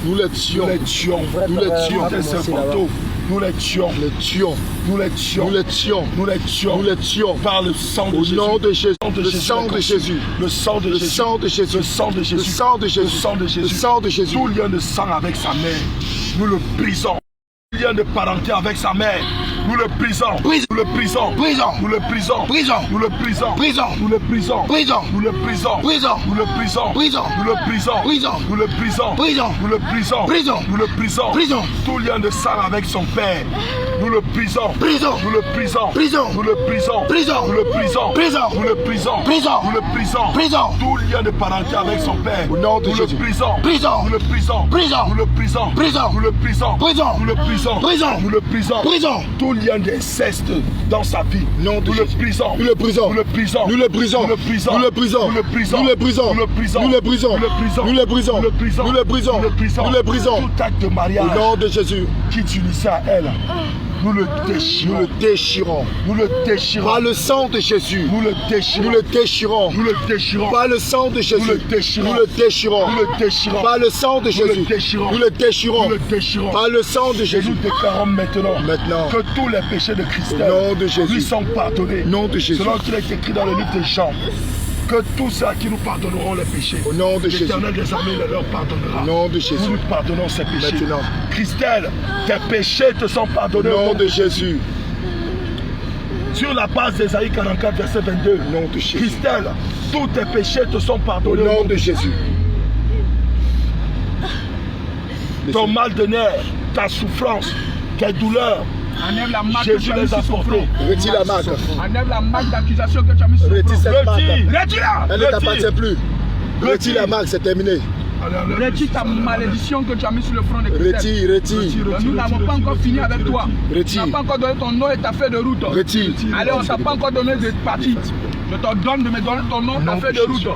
Speaker 2: nous les
Speaker 3: Nous
Speaker 2: tuons,
Speaker 3: les tuons.
Speaker 2: nous les tuons,
Speaker 3: Des serpentaux. Nous les tuons.
Speaker 2: les tuons,
Speaker 3: Nous les tuons.
Speaker 2: nous les tuons,
Speaker 3: Nous les tuons.
Speaker 2: nous les tuons.
Speaker 3: Par le sang de
Speaker 2: Au
Speaker 3: Jésus.
Speaker 2: nom de Jésus,
Speaker 3: Le
Speaker 2: le sang de Jésus,
Speaker 3: Le sang de
Speaker 2: le
Speaker 3: Jésus.
Speaker 2: sang de Jésus,
Speaker 3: Le sang de Jésus.
Speaker 2: le sang de Jésus,
Speaker 3: Le sang de Jésus.
Speaker 2: le sang de Jésus.
Speaker 3: Tout lien de sang avec sa mère, nous le brisons. Tout lien de parenté avec sa mère, nous le brisons.
Speaker 2: Brisons.
Speaker 3: Nous le brisons.
Speaker 2: Brisons.
Speaker 3: Nous le brisons.
Speaker 2: Brisons.
Speaker 3: Nous le brisons.
Speaker 2: Brisons.
Speaker 3: Nous le brisons.
Speaker 2: Brisons.
Speaker 3: Nous le brisons.
Speaker 2: Brisons.
Speaker 3: Nous le brisons.
Speaker 2: Brisons.
Speaker 3: Nous le brisons.
Speaker 2: Brisons.
Speaker 3: Nous le brisons.
Speaker 2: Brisons.
Speaker 3: Nous le brisons.
Speaker 2: Brisons.
Speaker 3: Nous le brisons.
Speaker 2: Brisons.
Speaker 3: Tout lien de sang avec son père, nous le brisons.
Speaker 2: Brisons.
Speaker 3: Nous le brisons.
Speaker 2: Brisons.
Speaker 3: Nous le brisons.
Speaker 2: Brisons.
Speaker 3: Nous le brisons.
Speaker 2: Brisons.
Speaker 3: Nous le brisons.
Speaker 2: Brisons.
Speaker 3: Nous le brisons.
Speaker 2: Brisons.
Speaker 3: Tout lien de parenté avec son père,
Speaker 2: Au nom de
Speaker 3: nous
Speaker 2: Jésus.
Speaker 3: le brisons.
Speaker 2: Brisons.
Speaker 3: Nous le brisons.
Speaker 2: Brisons.
Speaker 3: Nous le brisons.
Speaker 2: Brisons.
Speaker 3: Nous le brisons.
Speaker 2: Brisons.
Speaker 3: Nous le brisons.
Speaker 2: Brisons.
Speaker 3: Nous le brisons.
Speaker 2: Brisons.
Speaker 3: Tout lien d'inceste dans sa vie,
Speaker 2: Nom de
Speaker 3: nous le
Speaker 2: Jésus.
Speaker 3: brisons.
Speaker 2: Nous le brisons.
Speaker 3: Nous le brisons.
Speaker 2: Nous le brisons.
Speaker 3: Nous le brisons.
Speaker 2: Nous le brisons.
Speaker 3: Nous le brisons.
Speaker 2: Nous le brisons.
Speaker 3: Nous le brisons.
Speaker 2: Nous le brisons.
Speaker 3: Nous le brisons.
Speaker 2: Nous le brisons.
Speaker 3: Nous le brisons.
Speaker 2: Nous le brisons.
Speaker 3: Nous le brisons.
Speaker 2: Nous le brisons.
Speaker 3: Tout acte de mariage
Speaker 2: Au nom de Jésus,
Speaker 3: qui t'unissait à elle, nous le
Speaker 2: nous
Speaker 3: déchirons.
Speaker 2: le déchirons.
Speaker 3: Nous le déchirons.
Speaker 2: Par le sang de Jésus,
Speaker 3: Nous le déchirons.
Speaker 2: nous le déchirons.
Speaker 3: Nous le déchirons.
Speaker 2: Par le sang de Jésus,
Speaker 3: Nous le déchirons.
Speaker 2: nous le déchirons.
Speaker 3: Nous le déchirons.
Speaker 2: Par le sang de
Speaker 3: Nous le
Speaker 2: Jésus,
Speaker 3: déchirons.
Speaker 2: nous le déchirons.
Speaker 3: Nous le déchirons.
Speaker 2: Par le sang de
Speaker 3: Et
Speaker 2: Jésus,
Speaker 3: nous déclarons maintenant, que tous les péchés de Christelle
Speaker 2: Au nom de Jésus.
Speaker 3: lui sont pardonnés.
Speaker 2: Nom de Jésus.
Speaker 3: Selon qu'il est écrit dans le livre de Jean, que tous ceux à qui nous pardonnerons les péchés,
Speaker 2: Au nom de Jésus.
Speaker 3: l'Éternel des armées le leur pardonnera.
Speaker 2: Au nom de Jésus.
Speaker 3: Nous lui pardonnons ses péchés.
Speaker 2: Maintenant.
Speaker 3: Christelle, tes péchés te sont
Speaker 2: au
Speaker 3: pardonnés.
Speaker 2: nom de Jésus,
Speaker 3: Sur la base d'Ésaïe 44, verset 22.
Speaker 2: au nom de Jésus,
Speaker 3: Christelle, tous tes péchés te sont
Speaker 2: au
Speaker 3: pardonnés.
Speaker 2: nom de Jésus.
Speaker 3: Ton mal de nerfs, ta souffrance, tes douleurs,
Speaker 1: Enlève la marque que
Speaker 3: Jésus
Speaker 1: tu as mis
Speaker 3: les a
Speaker 1: sur son
Speaker 3: portés.
Speaker 1: front.
Speaker 2: Retire la marque.
Speaker 1: Enlève la marque d'accusation que tu as mis sur son
Speaker 2: Retire
Speaker 1: front.
Speaker 2: cette marque.
Speaker 3: Retire.
Speaker 1: Retire-la.
Speaker 2: Elle ne t'appartient plus.
Speaker 3: Retire.
Speaker 2: Retire la marque, c'est terminé.
Speaker 1: Retire ta malédiction que tu as mis sur le front de Christelle.
Speaker 2: Retire.
Speaker 1: Nous n'avons pas encore fini avec toi.
Speaker 2: Retire.
Speaker 1: Tu n'as pas encore donné ton nom et ta feuille de route.
Speaker 2: Retire.
Speaker 1: Allez, on ne t'a pas encore donné de partie. Je te donne de me donner ton nom, ta feuille de route.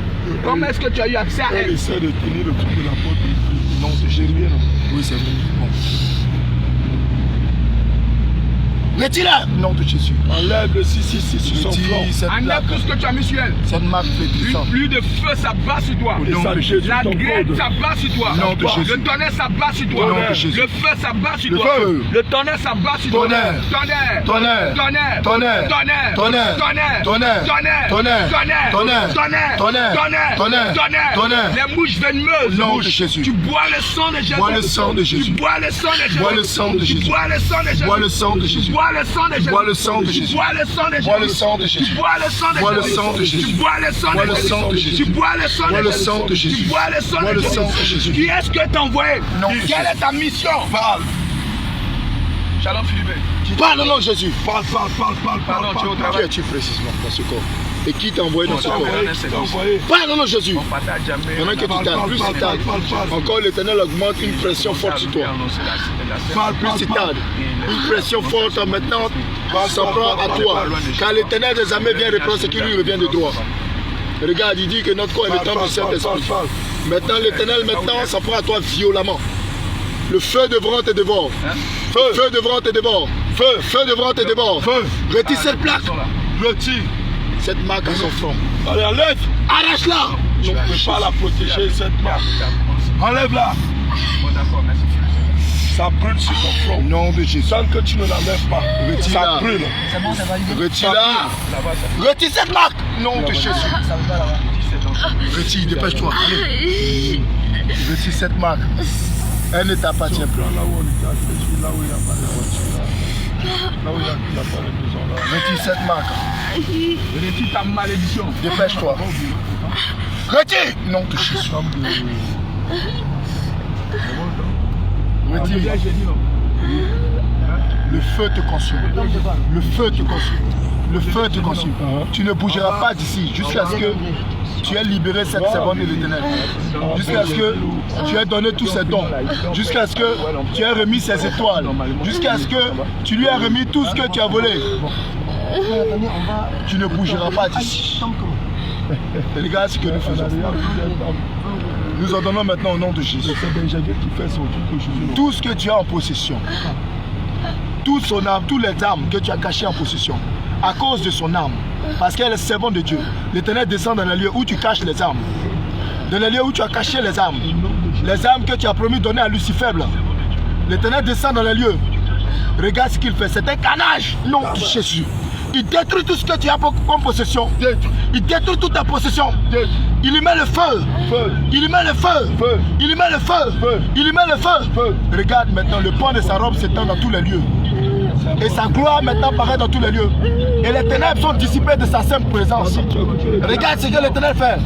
Speaker 1: Comment est-ce que tu as eu accès à elle?
Speaker 3: Elle essaie de tenir le truc de la porte. Non, j'ai rien.
Speaker 2: Oui, c'est vrai. Bon. Retire-la. Nom de Jésus.
Speaker 3: Enlève le 666 sur son
Speaker 2: Retire
Speaker 3: front.
Speaker 2: cette
Speaker 1: Enlève
Speaker 2: plaque.
Speaker 1: tout ce que tu as mis sur elle.
Speaker 2: Cette marque flétrissante.
Speaker 1: Plus de feu, ça bat sur toi.
Speaker 3: Et ça, Jésus,
Speaker 1: La
Speaker 3: ton
Speaker 1: grêle,
Speaker 3: code.
Speaker 1: ça bat sur toi.
Speaker 2: Nom de Jésus.
Speaker 1: Le tonnerre, ça bat sur toi.
Speaker 2: Nom de Jésus.
Speaker 1: Le feu, ça bat sur
Speaker 2: Le
Speaker 1: toi.
Speaker 2: feu.
Speaker 1: Le tonnerre, ça bat sur toi.
Speaker 2: Tonnerre.
Speaker 1: Tonnerre.
Speaker 2: Tonnerre.
Speaker 1: Tonnerre.
Speaker 2: Tonnerre.
Speaker 1: Tonnerre.
Speaker 2: Tonnerre.
Speaker 1: Tonnerre.
Speaker 2: Tonnerre.
Speaker 1: Tonnerre.
Speaker 2: Tonnerre.
Speaker 1: Tonnerre.
Speaker 2: Tonnerre.
Speaker 1: Tonnerre.
Speaker 2: Tonnerre.
Speaker 1: Tonnerre.
Speaker 2: Tonnerre.
Speaker 1: Tonnerre.
Speaker 2: Tonnerre.
Speaker 1: Les mouches venimeuses.
Speaker 2: Nom de Jésus.
Speaker 1: Tu bois le sang de Jésus.
Speaker 2: Bois le sang de Jésus.
Speaker 1: Tu bois le sang de Jésus.
Speaker 2: Bois le sang de
Speaker 1: Tu
Speaker 2: Jésus.
Speaker 1: bois le sang de Jésus.
Speaker 2: Bois le sang de Jésus.
Speaker 1: Bois le sang de Jésus.
Speaker 2: Bois le sang de Jésus.
Speaker 1: Bois le sang de Jésus.
Speaker 2: Bois le sang de Jésus.
Speaker 1: Tu bois le sang de
Speaker 2: Bois le
Speaker 1: Jésus.
Speaker 2: sang de Jésus.
Speaker 1: Tu bois le sang
Speaker 2: Bois
Speaker 1: de
Speaker 2: le
Speaker 1: Jésus.
Speaker 2: sang de Jésus.
Speaker 1: Tu bois le sang
Speaker 2: Bois
Speaker 1: de
Speaker 2: le
Speaker 1: Jésus.
Speaker 2: sang de Jésus.
Speaker 1: Tu bois le sang
Speaker 2: Bois
Speaker 1: de
Speaker 2: le sang de Jésus.
Speaker 1: Qui est-ce que t'as envoyé?
Speaker 2: Non,
Speaker 1: Quelle est ta mission?
Speaker 2: Parle.
Speaker 1: Shalom Philippe.
Speaker 2: Parle au nom de Jésus.
Speaker 3: Parle.
Speaker 1: Pardon, tu es au
Speaker 2: Qui
Speaker 1: travail.
Speaker 2: es-tu précisément dans ce corps? Et qui t'a envoyé dans ce corps?
Speaker 3: Envoyé.
Speaker 2: Parle au nom de Jésus.
Speaker 1: Partage jamais.
Speaker 2: Pendant que tu tardes, plus tu tardes, encore l'Éternel augmente une pression forte sur toi. Plus tu tardes, une pression forte maintenant s'en prend à toi. Car l'Éternel des armées vient reprendre ce qui lui revient de droit. Regarde, il dit que notre corps est le temple du Saint-Esprit. Maintenant, l'Éternel maintenant s'en prend à toi violemment. Le feu devant te dévore. Feu devant te dévore. Feu devant te dévore. Retire cette plaque.
Speaker 3: Retire.
Speaker 2: Cette marque à son front.
Speaker 3: Allez, enlève.
Speaker 2: Arrache-la.
Speaker 3: On ne peut pas la protéger, cette marque. Enlève-la. Ça brûle sur ton front.
Speaker 2: Au nom de Jésus.
Speaker 3: Tant que tu ne l'enlèves pas,
Speaker 2: Retire-la.
Speaker 3: ça brûle.
Speaker 2: Retire-la. Retire cette marque. Nom de Jésus. Retire, dépêche-toi. Retire cette marque. Elle ne t'appartient plus.
Speaker 3: Là où on était accessible, là où il n'y a pas de voiture. Là où il n'y a pas de maison. Là.
Speaker 2: Retire cette marque.
Speaker 1: Retire ta malédiction.
Speaker 2: Dépêche-toi. Retire. Nom de Jésus. Retire. Le feu te consume. Le feu te consume. Le feu te consume. Tu ne bougeras pas d'ici jusqu'à ce que tu aies libéré cette servante de l'Éternel. Jusqu'à ce que tu aies donné tous ses dons. Jusqu'à ce que tu aies remis ses étoiles. Jusqu'à ce que tu lui aies remis tout ce que tu as volé. Tu ne bougeras pas d'ici. Regarde ce que nous faisons. Nous ordonnons maintenant au nom de Jésus. Tout ce que tu as en possession, toute son âme, tous les âmes que tu as cachées en possession, à cause de son âme, parce qu'elle est servante de Dieu, l'Éternel descend dans les lieux où tu caches les âmes, dans les lieux où tu as caché les âmes que tu as promis donner à Lucifer. L'Éternel descend dans les lieux. Regarde ce qu'il fait, c'est un carnage, nom de Jésus. Il détruit tout ce que tu as comme possession. Il détruit toute ta possession. Il y met le feu. Il y met le feu. Il y met le feu. Il y met le feu. Regarde maintenant, le pan de sa robe s'étend dans tous les lieux. Et sa gloire maintenant paraît dans tous les lieux. Et les ténèbres sont dissipées de sa sainte présence. Regarde ce que l'Éternel fait.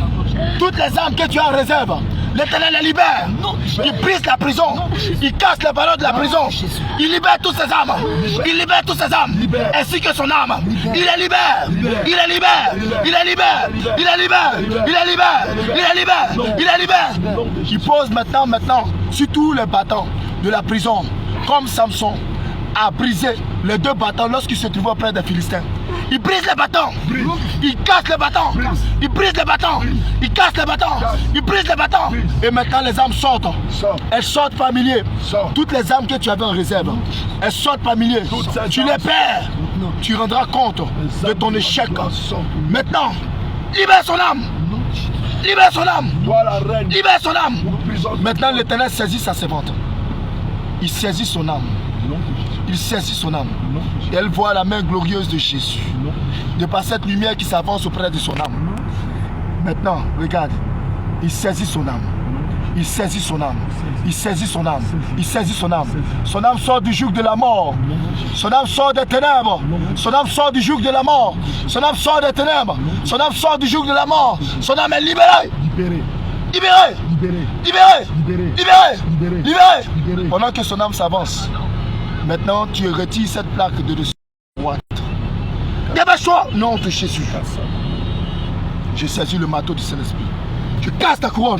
Speaker 2: Toutes les âmes que tu as en réserve, l'Éternel les libère. Il brise la prison. Il casse les ballons de la prison. Il libère toutes ses âmes. Il libère toutes ses âmes. Ainsi que son âme. Il les libère. Il les libère. Il les libère. Il les libère. Il les libère. Il les libère. Il les libère. Il pose maintenant sur tous les battants de la prison. Comme Samson a brisé les deux bâtons lorsqu'il se trouvait auprès des Philistins. Il brise les bâtons. Il casse les bâtons. Il brise les bâtons. Il casse les bâtons. Il brise les bâtons. Et maintenant les âmes sortent. Elles sortent par milliers. Toutes les âmes que tu avais en réserve, elles sortent par milliers. Tu les perds. Tu rendras compte de ton échec. Maintenant, libère son âme. Libère son âme. Libère son âme. Maintenant l'Éternel saisit sa servante. Il saisit son âme. Il saisit son âme. Et elle voit la main glorieuse de Jésus. De par cette lumière qui s'avance auprès de son âme. Maintenant, regarde. Il saisit son âme. Il saisit son âme. Il saisit son âme. Il saisit son âme. Son âme sort du joug de la mort. Son âme sort des ténèbres. Son âme sort du joug de la mort. Son âme sort des ténèbres. Son âme sort du joug de la mort. Son âme est libérée. Libérée. Libérée. Libérée. Libérée. Pendant que son âme s'avance. Maintenant, tu retires cette plaque de dessus. Dépêche-toi. Nom de Jésus. Je saisis le marteau du Saint-Esprit. Je casse ta couronne.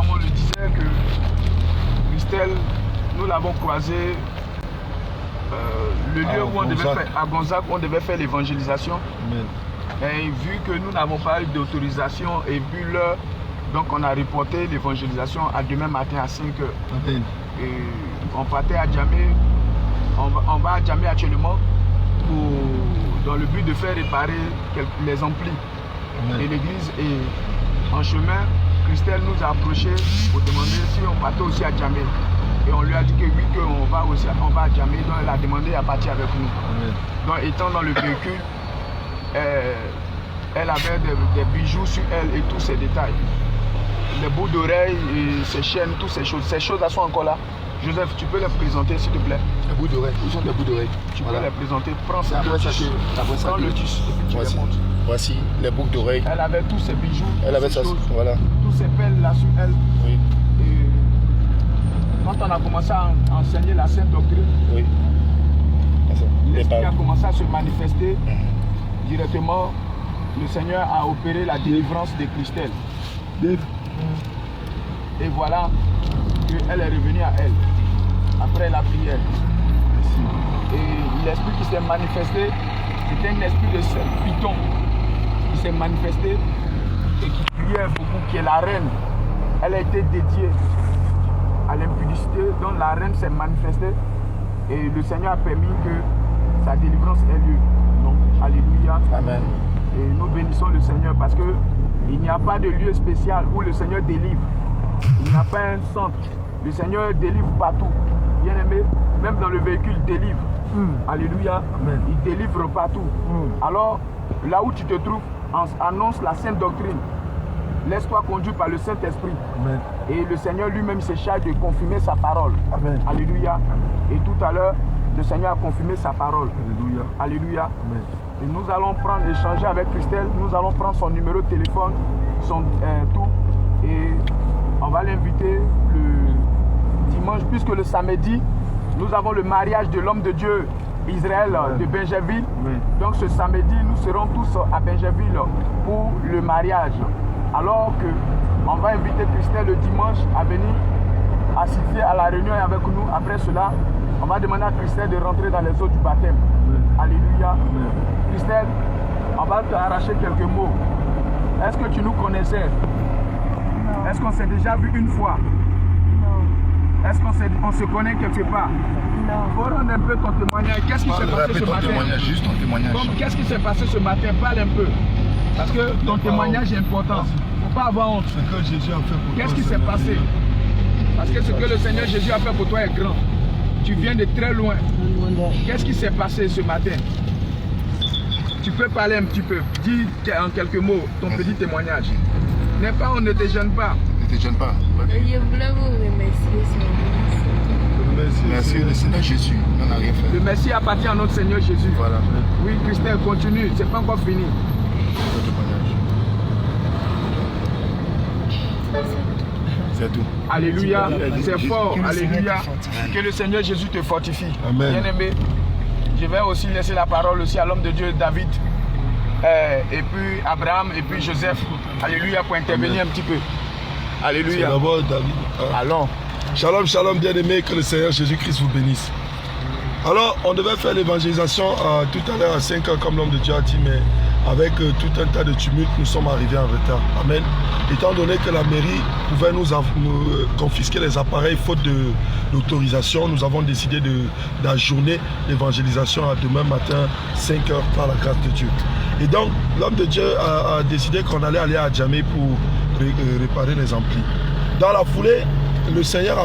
Speaker 1: comme on le disait, que Christelle, nous l'avons croisé le lieu où on devait faire, à Gonzague, où on devait faire l'évangélisation. Et vu que nous n'avons pas eu d'autorisation et vu l'heure, donc on a reporté l'évangélisation à demain matin à 5 h. Et on partait à Djamé, on va à Djamé actuellement dans le but de faire réparer les amplis. Et l'église est en chemin. Christelle nous a approché pour demander si on partait aussi à Djamé. Et on lui a dit que oui, qu'on va aussi à Djamé. Donc elle a demandé à partir avec nous. Donc étant dans le véhicule, elle avait des bijoux sur elle et tous ces détails. Les bouts d'oreilles, ses chaînes, toutes ces choses. Ces choses-là sont encore là. Joseph, tu peux les présenter s'il te plaît?
Speaker 2: Les bouts d'oreilles. Où sont les bouts d'oreilles?
Speaker 1: Tu peux les présenter. Prends ça. Prends le tissu et puis tu les montres.
Speaker 2: Voici les boucles d'oreilles.
Speaker 1: Elle avait tous ses bijoux.
Speaker 2: Elle avait ça. Voilà.
Speaker 1: Tous ces pelles là sur elle.
Speaker 2: Oui.
Speaker 1: Et quand on a commencé à enseigner la Sainte Doctrine,
Speaker 2: oui.
Speaker 1: L'Esprit a commencé à se manifester. Directement, le Seigneur a opéré la délivrance de Christelle. Et voilà qu'elle est revenue à elle, après la prière. Et l'esprit qui s'est manifesté, c'était un esprit de python qui s'est manifesté et qui priait beaucoup, qui est la reine. Elle a été dédiée à l'impudicité, donc la reine s'est manifestée et le Seigneur a permis que sa délivrance ait lieu. Donc, alléluia.
Speaker 2: Amen.
Speaker 1: Et nous bénissons le Seigneur parce que il n'y a pas de lieu spécial où le Seigneur délivre. Il n'y a pas un centre. Le Seigneur délivre partout. Bien aimé, même dans le véhicule, il délivre. Alléluia. Amen. Il délivre partout. Alors, là où tu te trouves, annonce la Sainte Doctrine. Laisse-toi conduire par le Saint-Esprit. Et le Seigneur lui-même se charge de confirmer sa parole. Amen. Alléluia. Et tout à l'heure, le Seigneur a confirmé sa parole. Alléluia. Alléluia. Amen. Et nous allons échanger avec Christelle. Nous allons prendre son numéro de téléphone, son tout. Et on va l'inviter le dimanche, puisque le samedi, nous avons le mariage de l'homme de Dieu, Israël, de Benjerville. Donc ce samedi, nous serons tous à Benjerville pour le mariage. Alors qu'on va inviter Christelle le dimanche à venir assister à la réunion avec nous. Après cela, on va demander à Christelle de rentrer dans les eaux du baptême. Alléluia. Christelle, on va t'arracher quelques mots. Est-ce que tu nous connaissais? Non. Est-ce qu'on s'est déjà vu une fois? Non. Est-ce qu'on se connaît quelque part? Non. Faut rendre un peu ton témoignage. Qu'est-ce qui s'est passé ce matin?
Speaker 2: Juste ton témoignage.
Speaker 1: Qu'est-ce qui s'est passé ce matin? Parle un peu. Parce que ton témoignage est important. Il ne faut pas avoir honte.
Speaker 3: Ce que Jésus a fait pour toi.
Speaker 1: Qu'est-ce qui s'est passé? Parce que ce que le Seigneur Jésus a fait pour toi est grand. Tu viens de très loin. Qu'est-ce qui s'est passé ce matin? Tu peux parler un petit peu. Dis en quelques mots ton petit témoignage. N'est pas, on ne te gêne pas.
Speaker 2: Ne te gêne pas.
Speaker 6: Je voulais vous remercier.
Speaker 2: Merci le Seigneur Jésus. On n'a rien fait.
Speaker 1: Le merci appartient à notre Seigneur Jésus.
Speaker 2: Voilà.
Speaker 1: Oui, Christelle, continue. C'est pas encore fini.
Speaker 2: C'est tout.
Speaker 1: Alléluia. C'est fort. Alléluia. Que le Seigneur Jésus te fortifie.
Speaker 3: Amen.
Speaker 1: Bien aimé. Je vais aussi laisser la parole aussi à l'homme de Dieu David, et puis Abraham, et puis Joseph. Alléluia, pour intervenir un petit peu. Alléluia.
Speaker 3: D'abord, David.
Speaker 1: Allons.
Speaker 3: Shalom, shalom, bien-aimés, que le Seigneur Jésus-Christ vous bénisse. Alors, on devait faire l'évangélisation tout à l'heure à 5 h, comme l'homme de Dieu a dit, mais avec tout un tas de tumultes, nous sommes arrivés en retard. Amen. Étant donné que la mairie pouvait nous confisquer les appareils faute d'autorisation, nous avons décidé d'ajourner l'évangélisation à demain matin 5 h par la grâce de Dieu. Et donc, l'homme de Dieu a décidé qu'on allait aller à Djamé pour réparer les amplis. Dans la foulée, le Seigneur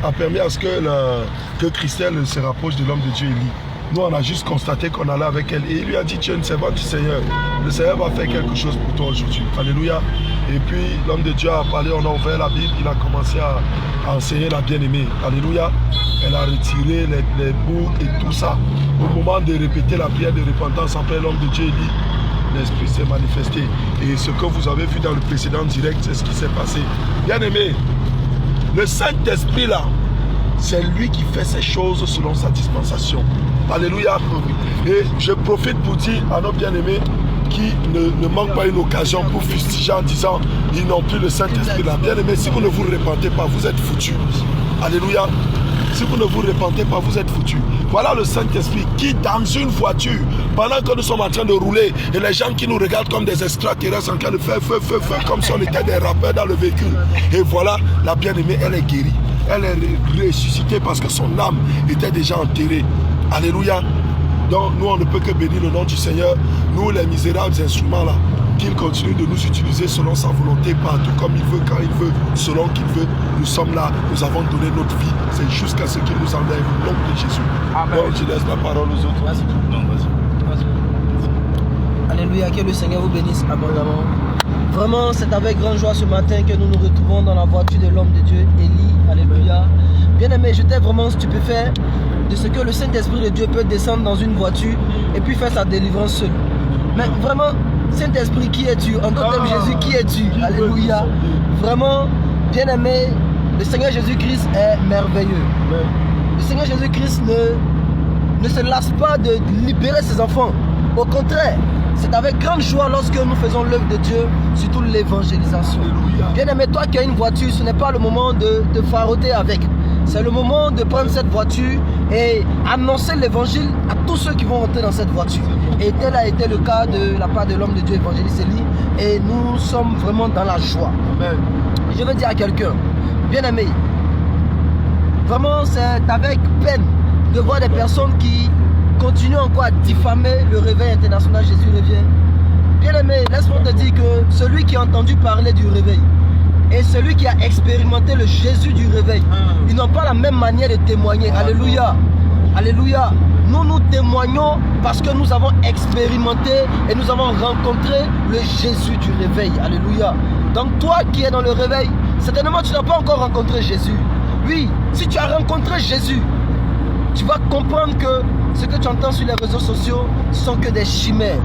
Speaker 3: a permis à ce que Christelle se rapproche de l'homme de Dieu Élie. Nous, on a juste constaté qu'on allait avec elle. Et il lui a dit, tu es une servante du Seigneur. Le Seigneur va faire quelque chose pour toi aujourd'hui. Alléluia. Et puis, l'homme de Dieu a parlé, on a ouvert la Bible, il a commencé à enseigner la bien-aimée. Alléluia. Elle a retiré les bouts et tout ça. Au moment de répéter la prière de repentance après l'homme de Dieu Élie, l'Esprit s'est manifesté. Et ce que vous avez vu dans le précédent direct, c'est ce qui s'est passé. Bien-aimé, le Saint-Esprit là, c'est lui qui fait ces choses selon sa dispensation. Alléluia. Et je profite pour dire à nos bien-aimés qui ne manquent pas une occasion pour fustiger en disant ils n'ont plus le Saint-Esprit là. Bien aimé, si vous ne vous repentez pas, vous êtes foutus. Alléluia. Si vous ne vous repentez pas, vous êtes foutus. Voilà le Saint-Esprit qui, dans une voiture, pendant que nous sommes en train de rouler, et les gens qui nous regardent comme des extraterrestres en train de faire feu, comme si on était des rappeurs dans le véhicule. Et voilà, la bien-aimée, elle est guérie. Elle est ressuscitée parce que son âme était déjà enterrée. Alléluia. Donc nous, on ne peut que bénir le nom du Seigneur. Nous, les misérables instruments là, qu'il continue de nous utiliser selon sa volonté, partout comme il veut, quand il veut, selon qu'il veut. Nous sommes là, nous avons donné notre vie. C'est jusqu'à ce qu'il nous enlève au nom de Jésus. Amen. Donc je laisse la parole aux autres.
Speaker 5: Vas-y.
Speaker 3: Non, vas-y.
Speaker 5: Alléluia, que le Seigneur vous bénisse abondamment. Vraiment, c'est avec grande joie ce matin que nous nous retrouvons dans la voiture de l'homme de Dieu, Élie. Alléluia. Bien-aimé, j'étais vraiment stupéfait de ce que le Saint-Esprit de Dieu peut descendre dans une voiture et puis faire sa délivrance seul. Mais vraiment, Saint-Esprit, qui es-tu? En d'autres termes, Jésus, qui es-tu? Alléluia. Vraiment, bien-aimé, le Seigneur Jésus-Christ est merveilleux. Le Seigneur Jésus-Christ ne se lasse pas de libérer ses enfants. Au contraire, c'est avec grande joie lorsque nous faisons l'œuvre de Dieu, surtout l'évangélisation. Bien-aimé, toi qui as une voiture, ce n'est pas le moment de faroter avec. C'est le moment de prendre cette voiture et annoncer l'évangile à tous ceux qui vont rentrer dans cette voiture. Et tel a été le cas de la part de l'homme de Dieu, évangéliste Élie. Et nous sommes vraiment dans la joie. Amen. Je veux dire à quelqu'un, bien-aimé, vraiment c'est avec peine de voir des personnes qui continuent encore à diffamer le réveil international Jésus revient. Bien-aimé, laisse-moi te dire que celui qui a entendu parler du réveil et celui qui a expérimenté le Jésus du réveil, ils n'ont pas la même manière de témoigner. Alléluia. Alléluia. Nous témoignons parce que nous avons expérimenté et nous avons rencontré le Jésus du réveil. Alléluia. Donc toi qui es dans le réveil, certainement tu n'as pas encore rencontré Jésus. Oui, si tu as rencontré Jésus, tu vas comprendre que ce que tu entends sur les réseaux sociaux, ce sont que des chimères.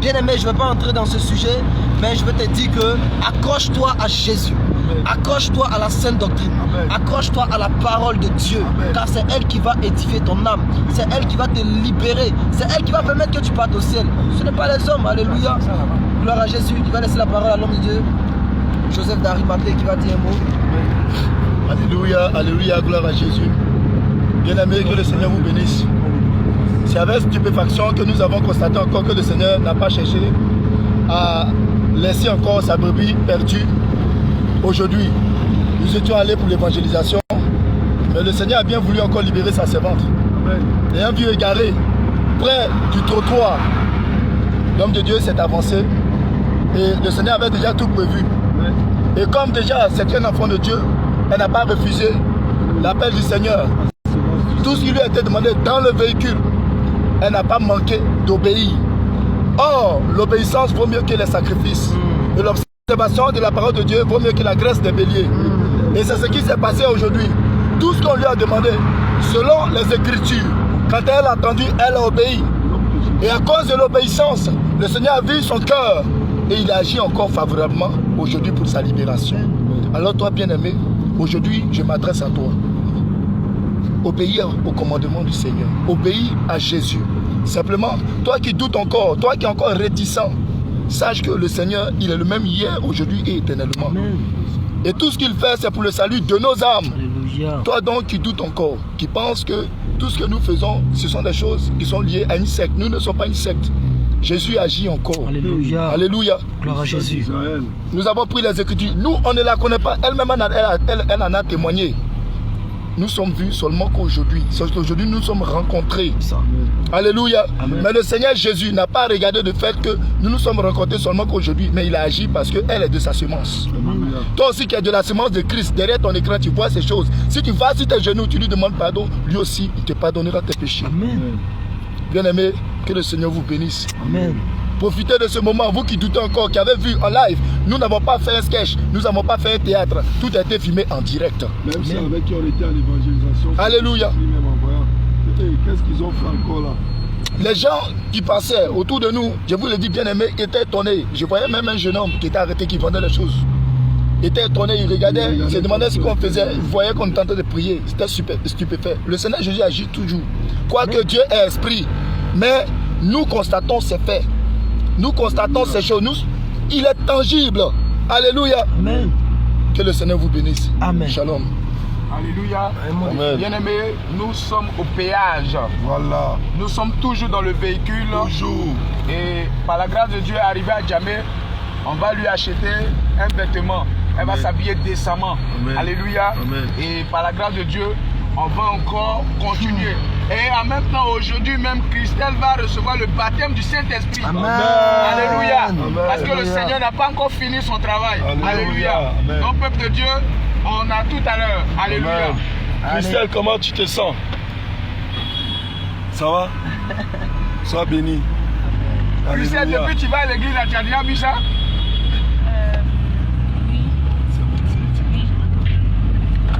Speaker 5: Bien-aimé, je ne vais pas entrer dans ce sujet, mais je vais te dire que accroche-toi à Jésus. Accroche-toi à la sainte doctrine. Accroche-toi à la parole de Dieu. Car c'est elle qui va édifier ton âme. C'est elle qui va te libérer. C'est elle qui va permettre que tu partes au ciel. Ce n'est pas les hommes. Alléluia. Gloire à Jésus. Il va laisser la parole à l'homme de Dieu. Joseph d'Arimathée qui va dire un mot.
Speaker 2: Alléluia. Alléluia. Gloire à Jésus. Bien-aimé, que le Seigneur vous bénisse. C'est avec stupéfaction que nous avons constaté encore que le Seigneur n'a pas cherché à laisser encore sa brebis perdue. Aujourd'hui, nous étions allés pour l'évangélisation, mais le Seigneur a bien voulu encore libérer sa servante. Ayant vu égaré près du trottoir, l'homme de Dieu s'est avancé et le Seigneur avait déjà tout prévu. Et comme déjà c'est un enfant de Dieu, elle n'a pas refusé l'appel du Seigneur. Tout ce qui lui a été demandé dans le véhicule, elle n'a pas manqué d'obéir. Or, l'obéissance vaut mieux que les sacrifices. Et l'observation de la parole de Dieu vaut mieux que la graisse des béliers. Et c'est ce qui s'est passé aujourd'hui. Tout ce qu'on lui a demandé, selon les Écritures, quand elle a entendu, elle a obéi. Et à cause de l'obéissance, le Seigneur a vu son cœur. Et il a agi encore favorablement aujourd'hui pour sa libération. Alors toi, bien-aimé, aujourd'hui, je m'adresse à toi. Obéir au commandement du Seigneur. Obéis à Jésus. Simplement, toi qui doutes encore, toi qui es encore réticent, sache que le Seigneur, il est le même hier, aujourd'hui et éternellement. Amen. Et tout ce qu'il fait, c'est pour le salut de nos âmes. Alléluia. Toi donc qui doutes encore, qui penses que tout ce que nous faisons, ce sont des choses qui sont liées à une secte. Nous ne sommes pas une secte. Jésus agit encore. Alléluia. Alléluia. Gloire à Jésus. Nous avons pris les Écritures. Nous, on ne la connaît pas. Elle-même, elle en a témoigné. Nous sommes vus seulement qu'aujourd'hui. Aujourd'hui, nous sommes rencontrés. Alléluia. Amen. Mais le Seigneur Jésus n'a pas regardé le fait que nous nous sommes rencontrés seulement qu'aujourd'hui, mais il a agi parce qu'elle est de sa semence. Amen. Toi aussi qui es de la semence de Christ, derrière ton écran, tu vois ces choses. Si tu vas sur tes genoux, tu lui demandes pardon, lui aussi, il te pardonnera tes péchés. Amen. Bien-aimé, que le Seigneur vous bénisse. Amen. Profitez de ce moment, vous qui doutez encore, qui avez vu en live, nous n'avons pas fait un sketch, nous n'avons pas fait un théâtre, tout a été filmé en direct.
Speaker 3: Même si avec qui on était à l'évangélisation.
Speaker 2: Alléluia.
Speaker 3: Qu'est-ce qu'ils ont fait encore là?
Speaker 2: Les gens qui passaient autour de nous, je vous le dis bien aimé, étaient étonnés. Je voyais même un jeune homme qui était arrêté, qui vendait les choses. Il était étonné, il regardait, il se demandait ce qu'on faisait, il voyait qu'on était en train de prier, c'était stupéfait. Le Seigneur Jésus agit toujours. Quoique Dieu est esprit, mais nous constatons ses faits. Nous constatons ces choses. Il est tangible. Alléluia.
Speaker 5: Amen.
Speaker 2: Que le Seigneur vous bénisse.
Speaker 5: Amen.
Speaker 2: Shalom.
Speaker 1: Alléluia.
Speaker 3: Amen.
Speaker 1: Bien-aimés, nous sommes au péage.
Speaker 3: Voilà.
Speaker 1: Nous sommes toujours dans le véhicule.
Speaker 3: Toujours.
Speaker 1: Et par la grâce de Dieu, arrivé à Djamé, on va lui acheter un vêtement. Elle va s'habiller décemment.
Speaker 3: Amen.
Speaker 1: Alléluia.
Speaker 3: Amen.
Speaker 1: Et par la grâce de Dieu, on va encore continuer. Et en même temps, aujourd'hui même, Christelle va recevoir le baptême du Saint-Esprit.
Speaker 5: Amen.
Speaker 1: Alléluia.
Speaker 3: Amen.
Speaker 1: Parce que le
Speaker 5: Alléluia.
Speaker 1: Seigneur n'a pas encore fini son travail.
Speaker 3: Alléluia.
Speaker 1: Alléluia.
Speaker 3: Amen.
Speaker 1: Donc, peuple de Dieu, on a tout à l'heure. Alléluia.
Speaker 3: Amen. Christelle, comment tu te sens? Ça va? Sois béni.
Speaker 1: Christelle,
Speaker 3: Alléluia.
Speaker 1: depuis que tu vas à l'église, tu as déjà vu ça?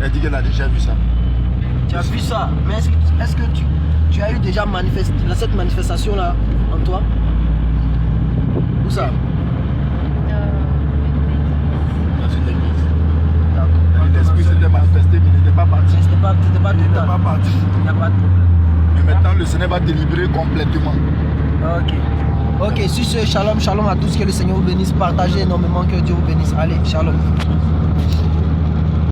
Speaker 2: Elle dit qu'elle a déjà vu ça.
Speaker 5: Tu as vu ça, mais est-ce que tu as eu déjà cette manifestation-là en toi? Où ça?
Speaker 2: Dans une église. L'esprit s'était manifesté, mais il n'était pas parti.
Speaker 5: C'était pas tout le temps.
Speaker 2: Il n'était pas parti.
Speaker 5: Il n'y a pas de problème.
Speaker 2: Mais maintenant, le Seigneur va te libérer complètement.
Speaker 5: Ok. Ok, sur ce, shalom, shalom à tous. Que le Seigneur vous bénisse. Partagez énormément. Que Dieu vous bénisse. Allez, shalom.